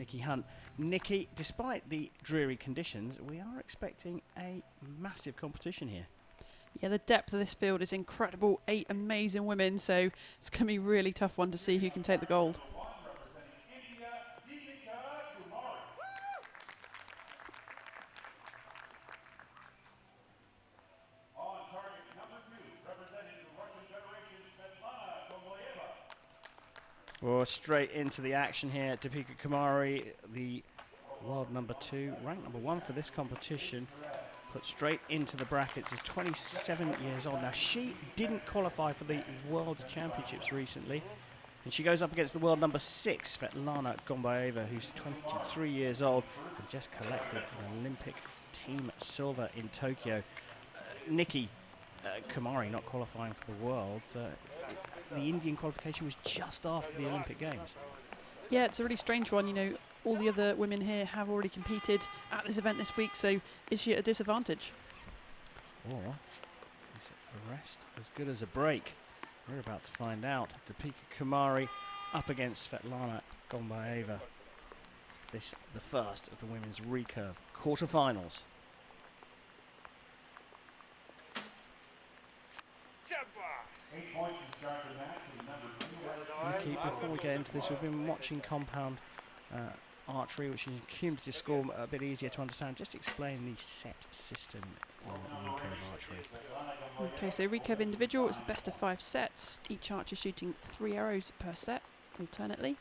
Nikki Hunt. Nikki, despite the dreary conditions, we are expecting a massive competition here. Yeah, the depth of this field is incredible. 8 amazing women, so it's going to be a really tough one to see who can take the gold. Deepika Kumari. On target number 2, representing the Russian Federation, Svetlana Gomboeva. Well, straight into the action here. Deepika Kumari, the world number 2, ranked number 1 for this competition, put straight into the brackets, is 27 years old. Now, she didn't qualify for the World Championships recently, and she goes up against the world number 6, Svetlana Gomboeva, who's 23 years old and just collected an Olympic team silver in Tokyo. Nikki Kumari not qualifying for the Worlds. The Indian qualification was just after the Olympic Games. Yeah, it's a really strange one. You know, all the other women here have already competed at this event this week, so is she at a disadvantage? Or is a rest as good as a break? We're about to find out. Deepika Kumari up against Svetlana Gomboeva. This the first of the women's recurve quarterfinals. Nikki, before we get into this, we've been watching compound archery, which is cumulative score a bit easier to understand. Just explain the set system on recurve archery. Okay, so recurve individual is the best of 5 sets. Each archer shooting 3 arrows per set, alternately.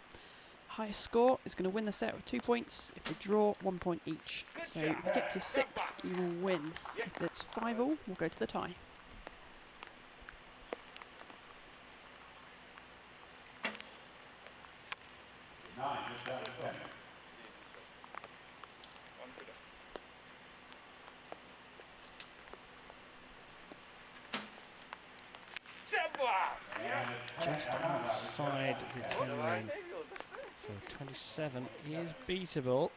Highest score is going to win the set with 2 points. If we draw, 1 point each. So if we get to 6, you will win. If it's 5 all, we'll go to the tie. Just outside the 10 ring. So 27 is beatable.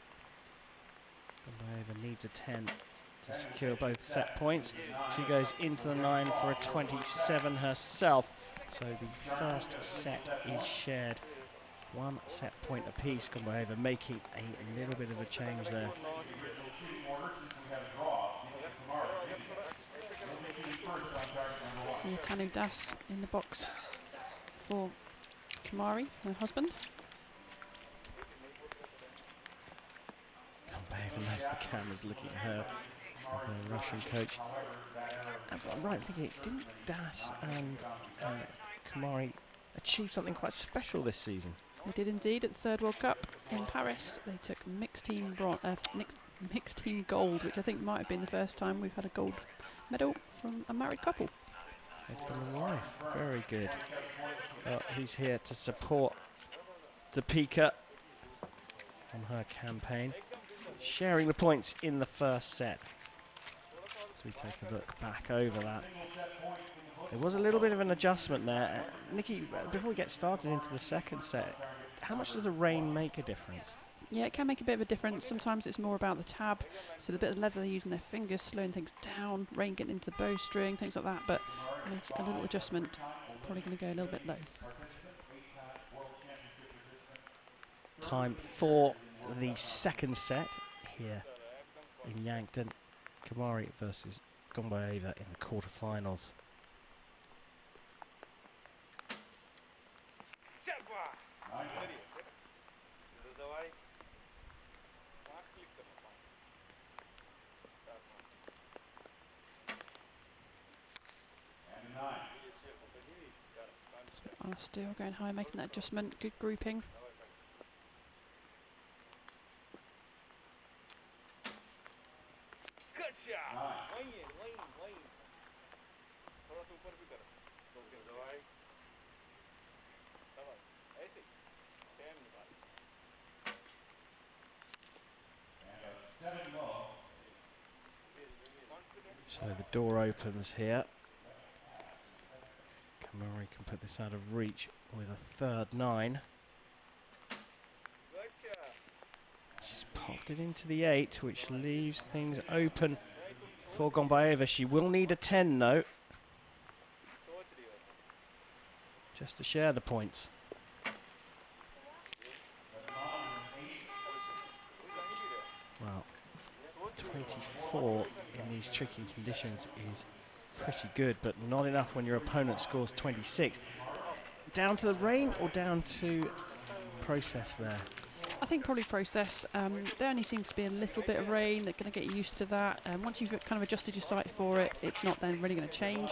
Gomboeva needs a 10 to secure both set points. She goes into the 9 for a 27 herself. So the first set is shared. 1 set point apiece. Gomboeva making a little bit of a change there. See Tanu Das in the box for Kumari, her husband. Gomboeva knows the camera's looking at her, the Russian coach. If I'm right in thinking, didn't Das and Kumari achieve something quite special this season? They did indeed at the 3rd World Cup in Paris. They took mixed team mixed team gold, which I think might have been the first time we've had a gold medal from a married couple. Husband and wife, very good. Well, he's here to support Deepika on her campaign, sharing the points in the first set. So we take a look back over that. There was a little bit of an adjustment there. Nikki, before we get started into the second set, how much does the rain make a difference? Yeah, it can make a bit of a difference. Sometimes it's more about the tab, so the bit of leather they're using their fingers, slowing things down, rain getting into the bowstring, things like that, but make a little adjustment, probably going to go a little bit low. Time for the second set here in Yankton. Kumari versus Gomboeva in the quarterfinals. Still going high, making that adjustment, good grouping. So the door opens here. Kumari can put this out of reach with a 3rd 9. She's popped it into the 8, which leaves things open for Gomboeva. She will need a 10 though, just to share the points. 24 in these tricky conditions is pretty good, but not enough when your opponent scores 26. Down to the rain or down to process there? I think probably process. There only seems to be a little bit of rain. They're going to get used to that. Once you've kind of adjusted your sight for it, it's not then really going to change.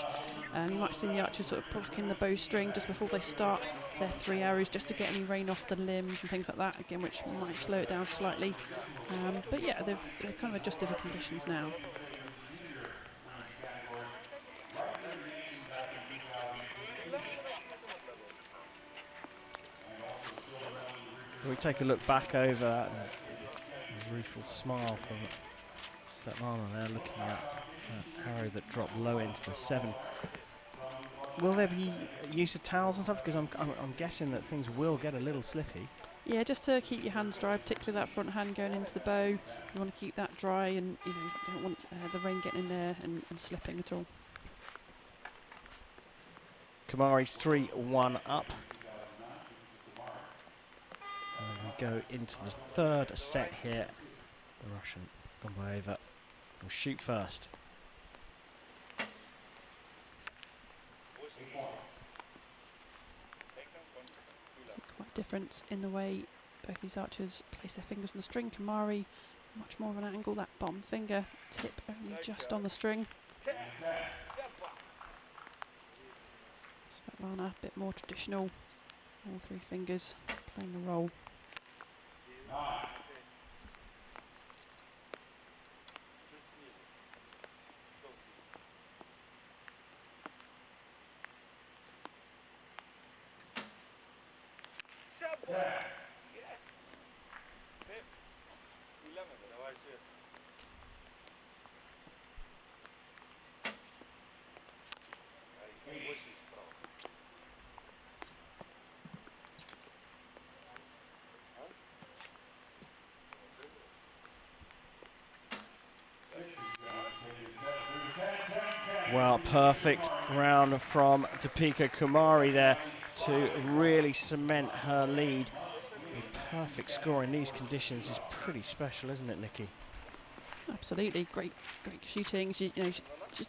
You might see the archers sort of blocking the bowstring just before they start their 3 arrows, just to get any rain off the limbs and things like that, again, which might slow it down slightly. But yeah, they've kind of adjusted the conditions now. We take a look back over that, and a rueful smile from Svetlana there, looking at an arrow that dropped low into the 7. Will there be use of towels and stuff? Because I'm guessing that things will get a little slippy. Yeah, just to keep your hands dry, particularly that front hand going into the bow. You want to keep that dry, and you don't want the rain getting in there and slipping at all. Kumari's 3-1 up. And we go into the 3rd set here. The Russian Gombava will shoot first. So quite different in the way both these archers place their fingers on the string. Kumari, much more of an angle, that bottom finger tip only just on the string. Svetlana, a bit more traditional, all 3 fingers playing the role. Well, perfect round from Deepika Kumari there to really cement her lead. A perfect score in these conditions is pretty special, isn't it, Nikki? Absolutely, great shooting. She's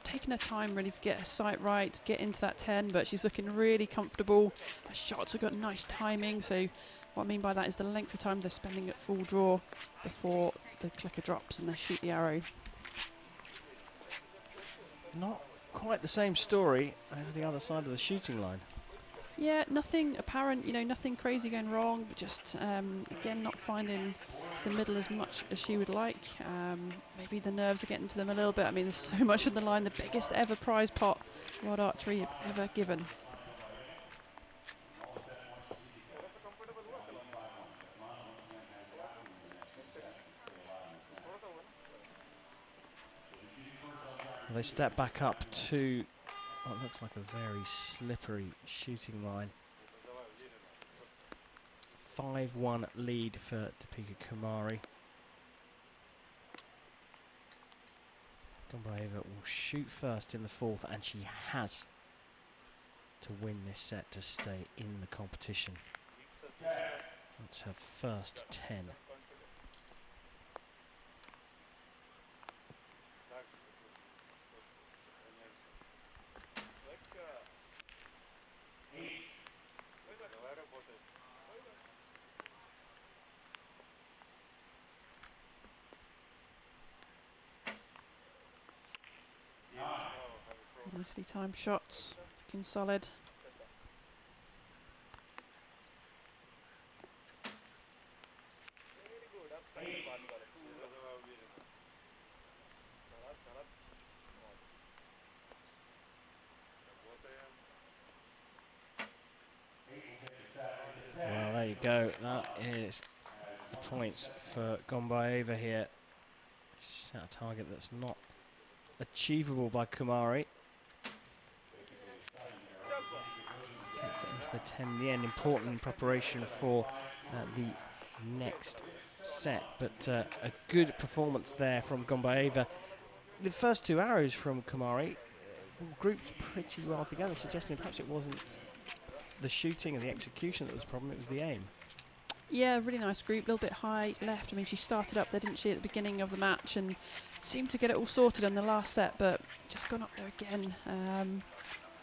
taking her time really to get her sight right, to get into that 10, but she's looking really comfortable. Her shots have got nice timing, so what I mean by that is the length of time they're spending at full draw before the clicker drops and they shoot the arrow. Not quite the same story over the other side of the shooting line. Yeah, nothing apparent, nothing crazy going wrong, but just, again, not finding the middle as much as she would like. Maybe the nerves are getting to them a little bit. I mean, there's so much on the line, the biggest ever prize pot World Archery have ever given. They step back up to what looks like a very slippery shooting line. 5-1 lead for Deepika Kumari. Gombava will shoot first in the 4th, and she has to win this set to stay in the competition. That's her first 10. Nicely timed shots, looking solid. Well, there you go. That is the points for Gombaeva here. She's set a target that's not achievable by Kumari. Gets it into the 10 in the end. Important in preparation for the next set. But a good performance there from Gombaeva. The first 2 arrows from Kumari grouped pretty well together, suggesting perhaps it wasn't the shooting and the execution that was the problem, it was the aim. Yeah, really nice group, a little bit high left. I mean, she started up there, didn't she, at the beginning of the match, and seemed to get it all sorted on the last set, but just gone up there again.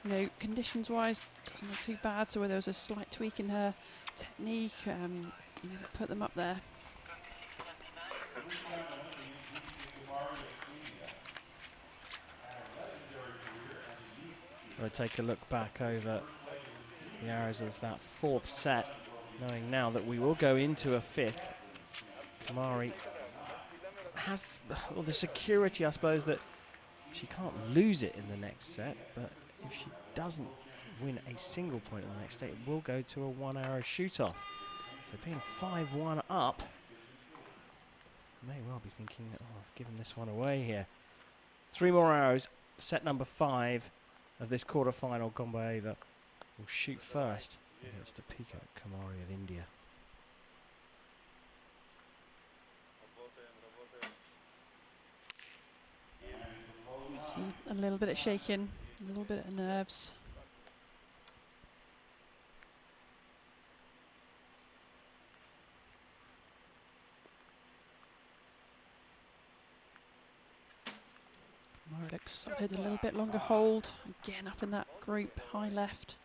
You know, conditions-wise, doesn't look too bad, so where there was a slight tweak in her technique, you know, that put them up there. We'll take a look back over the arrows of that fourth set, knowing now that we will go into a fifth. Kumari has well, the security, I suppose, that she can't lose it in the next set, but if she doesn't win a single point in the next set, it will go to a one-arrow shoot-off. So being 5-1 up, may well be thinking, oh, I've given this one away here. 3 more arrows, set number 5 of this quarter-final. Gomboeva will shoot first against Deepika Kumari of India. See a little bit of shaking, a little bit of nerves. Kumari looks solid, a little bit longer hold. Again up in that group, high left.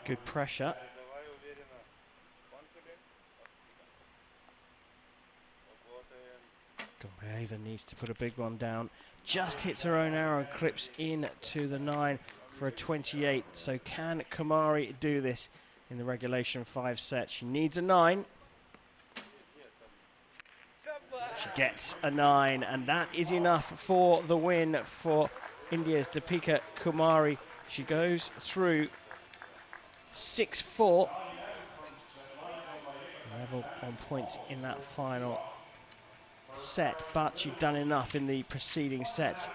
Good pressure. Gomboeva needs to put a big one down. Just hits her own arrow and clips in to the 9 for a 28. So can Kumari do this in the regulation 5 sets? She needs a 9. She gets a 9, and that is enough for the win for India's Deepika Kumari. She goes through 6-4. Level on points in that final set, but she'd done enough in the preceding sets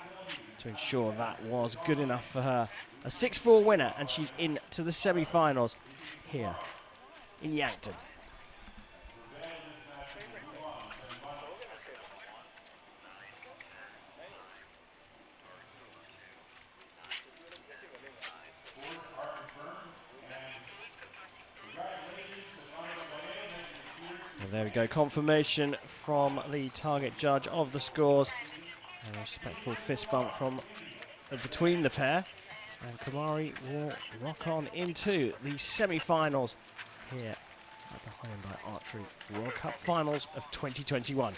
to ensure that was good enough for her. A 6-4 winner, and she's into the semi-finals here in Yankton. There we go, confirmation from the target judge of the scores. A respectful fist bump from between the pair. And Kumari will rock on into the semi-finals here at the Hyundai Archery World Cup Finals of 2021.